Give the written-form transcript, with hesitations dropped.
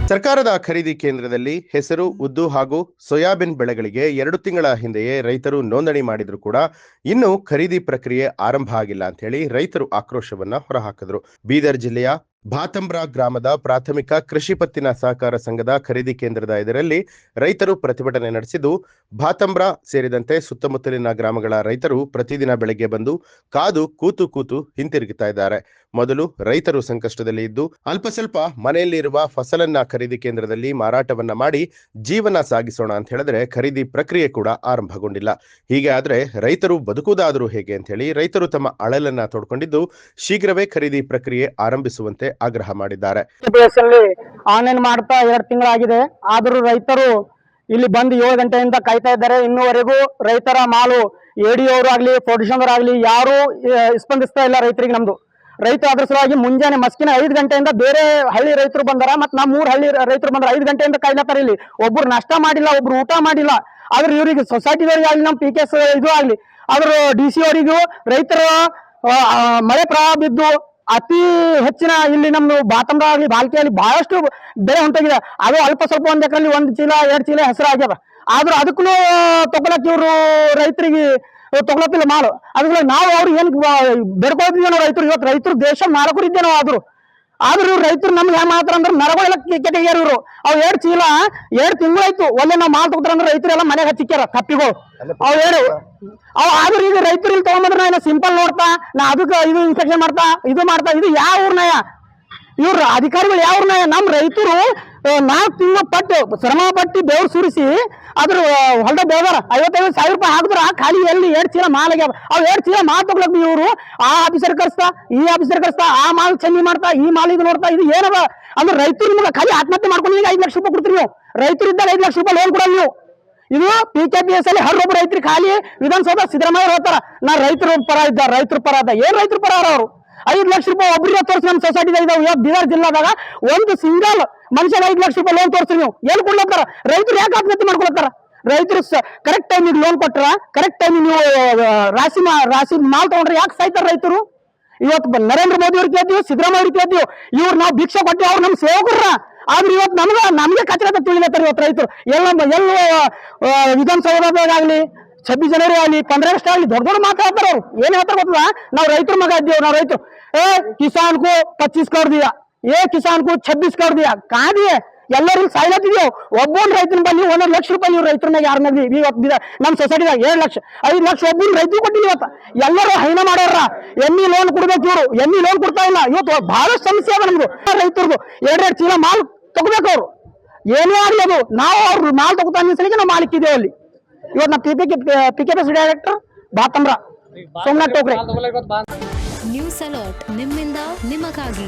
ಸರ್ಕಾರದ ಖರೀದಿ ಕೇಂದ್ರದಲ್ಲಿ ಹೆಸರು, ಉದ್ದು ಹಾಗೂ ಸೋಯಾಬೀನ್ ಬೆಳೆಗಳಿಗೆ 2 ತಿಂಗಳ ಹಿಂದೆಯೇ ರೈತರು ನೋಂದಣಿ ಮಾಡಿದ್ರು ಕೂಡ ಇನ್ನೂ ಖರೀದಿ ಪ್ರಕ್ರಿಯೆ ಆರಂಭ ಆಗಿಲ್ಲ ಅಂತ ಹೇಳಿ ರೈತರು ಆಕ್ರೋಶವನ್ನ ಹೊರಹಾಕಿದ್ರು. ಬೀದರ್ ಜಿಲ್ಲೆಯ ಭಾತಂಬ್ರಾ ಗ್ರಾಮದ ಪ್ರಾಥಮಿಕ ಕೃಷಿ ಪತ್ತಿನ ಸಹಕಾರ ಸಂಘದ ಖರೀದಿ ಕೇಂದ್ರದ ಎದುರಲ್ಲಿ ರೈತರು ಪ್ರತಿಭಟನೆ ನಡೆಸಿದ್ದು, ಭಾತಂಬ್ರಾ ಸೇರಿದಂತೆ ಸುತ್ತಮುತ್ತಲಿನ ಗ್ರಾಮಗಳ ರೈತರು ಪ್ರತಿದಿನ ಬೆಳಗ್ಗೆ ಬಂದು ಕಾದು ಕೂತು ಹಿಂತಿರುಗುತ್ತಾ ಇದ್ದಾರೆ. ಮೊದಲು ರೈತರು ಸಂಕಷ್ಟದಲ್ಲಿ ಇದ್ದು ಅಲ್ಪ ಸ್ವಲ್ಪ ಮನೆಯಲ್ಲಿರುವ ಫಸಲನ್ನ ಖರೀದಿ ಕೇಂದ್ರದಲ್ಲಿ ಮಾರಾಟವನ್ನ ಮಾಡಿ ಜೀವನ ಸಾಗಿಸೋಣ ಅಂತ ಹೇಳಿದ್ರೆ ಖರೀದಿ ಪ್ರಕ್ರಿಯೆ ಕೂಡ ಆರಂಭಗೊಂಡಿಲ್ಲ. ಹೀಗೆ ಆದ್ರೆ ರೈತರು ಬದುಕುವುದಾದರೂ ಹೇಗೆ ಅಂತ ಹೇಳಿ ರೈತರು ತಮ್ಮ ಅಳಲನ್ನ ತೋಡ್ಕೊಂಡಿದ್ದು ಶೀಘ್ರವೇ ಖರೀದಿ ಪ್ರಕ್ರಿಯೆ ಆರಂಭಿಸುವಂತೆ ಆಗ್ರಹ ಮಾಡಿದ್ದಾರೆ. ಆನ್ಲೈನ್ ಮಾಡ್ತಾ 2 ತಿಂಗಳಾಗಿದೆ. ಆದರೂ ರೈತರು ಇಲ್ಲಿ ಬಂದು 7 ಗಂಟೆಯಿಂದ ಕಾಯ್ತಾ ಇದ್ದಾರೆ. ಇನ್ನೂವರೆಗೂ ರೈತರ ಮಾಲು ಎಡಿಯವರು ಆಗ್ಲಿ ಪ್ರೊಡ್ಯೂಸರ್ ಆಗ್ಲಿ ಯಾರು ಸ್ಪಂದಿಸ್ತಾ ಇಲ್ಲ ರೈತರಿಗೆ. ನಮ್ದು ರೈತ ಅದ್ರ ಸಲುವಾಗಿ ಮುಂಜಾನೆ ಮಸ್ಕಿನ 5 ಗಂಟೆಯಿಂದ ಬೇರೆ ಹಳ್ಳಿ ರೈತರು ಬಂದಾರ, ಮತ್ ನಾ 3 ಹಳ್ಳಿ ರೈತರು ಬಂದಾರ. 5 ಗಂಟೆಯಿಂದ ಕಾಯ್ಲತ್ತಾರ. ಇಲ್ಲಿ ಒಬ್ರು ನಾಷ್ಟ ಮಾಡಿಲ್ಲ, ಒಬ್ರು ಊಟ ಮಾಡಿಲ್ಲ. ಆದ್ರೆ ಇವ್ರಿಗೆ ಸೊಸೈಟಿದವ್ರಿಗೆ ಆಗ್ಲಿ ನಮ್ಮ PKS ಇದು ಆಗ್ಲಿ ಆದ್ರ DC ಅವರಿಗೂ ರೈತರು ಮಳೆ ಪ್ರವಾಹ ಬಿದ್ದು ಅತಿ ಹೆಚ್ಚಿನ ಇಲ್ಲಿ ನಮ್ದು ಭಾತಂಬ್ರಾ ಆಗ್ಲಿ ಬಾಲ್ಕಿಯಲ್ಲಿ ಬಹಳಷ್ಟು ಬೆಳೆ ಹೊಂಟೋಗಿದೆ. ಅದು ಅಲ್ಪ ಸ್ವಲ್ಪ 1 ಎಕರೆಲ್ಲಿ 1 ಚೀಲ 2 ಚೀಲ ಹೆಸರು ಆಗ್ಯದ. ಆದ್ರೂ ಅದಕ್ಕೂ ತಗೊಳಕ್ ಇವ್ರು ರೈತರಿಗೆ ತಗೊಳತಿಲ್ಲ ಮಾಲು. ಅದ್ರ ನಾವು ಅವ್ರಿಗೆ ಏನ್ ಬೆಡ್ಕೊಳ್ತಿದ್ವಿ ನಾವು ರೈತರು. ಇವತ್ತು ರೈತರು ದೇಶ ಮಾರಕರು ಇದ್ದೆ ನಾವು. ಆದ್ರೂ ರೈತರು ನಮ್ಗೆ ಹೆಂಗ್ ಮಾಡ್ತಾರ ಅಂದ್ರೆ ನರಗಳೆಲ್ಲ ಕೆಟಗ್ಯಾರ ಇವರು. ಅವ್ 2 ಚೀಲ 2 ತಿಂಗಳಾಯ್ತು ಒಳ್ಳೆ ನಾವು ಮಾಲ್ ತಗೋತಾರ ಅಂದ್ರೆ ರೈತರೆಲ್ಲ ಮನೆಗೆ ಹಚ್ಚಿಕ್ಯಾರ ಕಪ್ಪಿಗಳು ಅವ್ 2 ಆದ್ರೂ ಈಗ ರೈತರು ಇಲ್ಲಿ ತಗೊಂಡ್ರೆ ನಾ ಸಿಂಪಲ್ ನೋಡ್ತಾ ನಾ ಅದಕ್ಕೆ ಇದು ಇನ್ಸ್ಪೆಕ್ಷನ್ ಮಾಡ್ತಾ ಇದು ಯಾವ ಊರ್ನಾಯ ಇವ್ರ ಅಧಿಕಾರಿಗಳು ಯಾವ ಊರ್ನಾಯ? ನಮ್ ರೈತರು 4 ತಿಂಗಳು ಪಟ್ಟು ಶ್ರಮ ಪಟ್ಟಿ ಬೆವ್ರು ಸುರಿಸಿ ಅದ್ರ ಹೊಲ್ದ ಬೆಳೆದಾರ 55,000 ರೂಪಾಯಿ ಹಾಕಿದ್ರ ಖಾಲಿ ಎಲ್ಲಿ 2 ಚೀಲ ಮಾಲ್ ಆಗ್ಯಾವ. ಅವ್ 2 ಚೀಲ ಮಾಲ್ ತಗೊಳಕ್ ಇವ್ರು ಆ ಆಫೀಸರ್ ಕರ್ಸ್ತಾ ಈ ಆಫೀಸರ್ ಕರ್ಸ್ತಾ ಆ ಮಾಲ್ ಚಂದಿ ಮಾಡ್ತಾ ಈ ಮಾಲ್ ಇದು ನೋಡ್ತಾ ಇದು ಏನದ ಅಂದ್ರೆ ರೈತರು ನಿಮ್ಗೆ ಖಾಲಿ ಆತ್ಮಹತ್ಯೆ ಮಾಡ್ಕೊಂಡು 5 ಲಕ್ಷ ರೂಪಾಯಿ ಕೊಡ್ತೀರಿ ನೀವು. ರೈತರು ಇದ್ದಾಗ 5 ಲಕ್ಷ ರೂಪಾಯಿ ಲೋನ್ ಕೊಡಲ್ಲ ನೀವು. ಇದು PKPS ಅಲ್ಲಿ ಹರ್ರೊಬ್ಬ ರೈತರಿಗೆ ಖಾಲಿ ವಿಧಾನಸೌಧ ಸಿದ್ದರಾಮಯ್ಯ ಹೇಳ್ತಾರ ನಾ ರೈತರ ಪರ ಇದ್ದ ಏನ್ ರೈತರ ಪರ ಅವರು 5 ಲಕ್ಷ ರೂಪಾಯಿ ಒಬ್ಬರಿಗೆ ತೋರಿಸಿ ನಮ್ಮ ಸೊಸೈಟಿದಾಗ ಇದಾವೆ. ಬೀದರ್ ಜಿಲ್ಲಾದಾಗ ಒಂದು ಸಿಂಗಲ್ ಮನುಷ್ಯನ 5 ಲಕ್ಷ ರೂಪಾಯಿ ಲೋನ್ ತೋರಿಸ್ರಿ ನೀವು. ಏನ್ ಕೊಡ್ಲತ್ತಾರ ರೈತರು? ಯಾಕೆ ಆತ್ಮಹತ್ಯೆ ಮಾಡ್ಕೊಳತ್ತಾರ? ರೈತರು ಕರೆಕ್ಟ್ ಟೈಮಿಗೆ ಲೋನ್ ಕೊಟ್ರ ಕರೆಕ್ಟ್ ಟೈಮಿಗೆ ನೀವು ರಾಶಿ ಮಾಲ್ ತಗೊಂಡ್ರೆ ಯಾಕೆ ಸಾಯ್ತಾರ ರೈತರು? ಇವತ್ತು ನರೇಂದ್ರ ಮೋದಿ ಅವ್ರಿಗೆ ಕೇಳ್ತೀವಿ, ಸಿದ್ದರಾಮಯ್ಯ ಅವ್ರಿಗೆ ಕೇಳ್ತೀವಿ, ಇವ್ರು ನಾವು ಭಿಕ್ಷೆ ಕೊಟ್ಟು ಅವ್ರು ನಮ್ ಸೇವಕರ. ಆದ್ರೆ ಇವತ್ತು ನಮ್ಗೆ ಕಚಡ ತಿಳಿಲತ್ತಾರ ಇವತ್ತು ರೈತರು. ವಿಧಾನಸೌಧದಾಗಲಿ 26 ಜನವರಿ ಆಗಲಿ 15 ಆಗಸ್ಟ್ ಆಗಲಿ ದೊಡ್ಡ ಮಾತಾಡ್ತಾರ. ಅವ್ರು ಏನ್ ಹೇಳ್ತಾರ ಗೊತ್ತದ? ನಾವು ರೈತರ ಮಗ ಇದ್ದೇವೆ. ನಾವು ರೈತರು ಕಿಸಾನ್ ಕೋ 25 ಕರೋಡ್ ದಿಯಾ, ಕಿಸಾನ್ ಕೋ 26 ಕರೋಡ್ ದಿಯಾ ಕಾದಿಯೇ ಎಲ್ಲರೂ ಸಾಯ್ಲತ್ತಿದೇವು. ಒಬ್ಬೊಂದು ರೈತನ ಬಲ್ಲಿ 1 ಲಕ್ಷ ರೂಪಾಯಿ ಇವ್ರು ರೈತರ ಮೇಲೆ ಯಾರ ಮೇಲೆ ಇವತ್ತು ನಮ್ಮ ಸೊಸೈಟಿದಾಗ 7 ಲಕ್ಷ 5 ಲಕ್ಷ ಒಬ್ಬರು ರೈತರು ಕೊಟ್ಟಿಲ್ಲ. ಇವತ್ತು ಎಲ್ಲರೂ ಹೈನ ಮಾಡೋರ ಎಮ್ಮಿ ಲೋನ್ ಕೊಡ್ಬೇಕು. ಇವರು ಎಮ್ಮಿ ಲೋನ್ ಕೊಡ್ತಾ ಇಲ್ಲ. ಇವತ್ತು ಬಹಳ ಸಮಸ್ಯೆ ಅದ ನಮ್ದು ರೈತರದು. 2 ಚೀಲ ಮಾಲ್ ತಗೋಬೇಕು. ಅವ್ರು ಏನೇ ಆಗ್ಲಿ ಅದು ನಾವು ಅವ್ರು ಮಾಲ್ ತಗೋತಾ ಸಲಿಗೆ ನಾವು ಮಾಲಿಕ್ಕಿದ್ದೇವೆ ಅಲ್ಲಿ. ಇವತ್ತು ನಮ್ಮ PKPS director Bhatambra Somnath Tokre. News alert ನಿಮ್ಮಿಂದ ನಿಮಗಾಗಿ.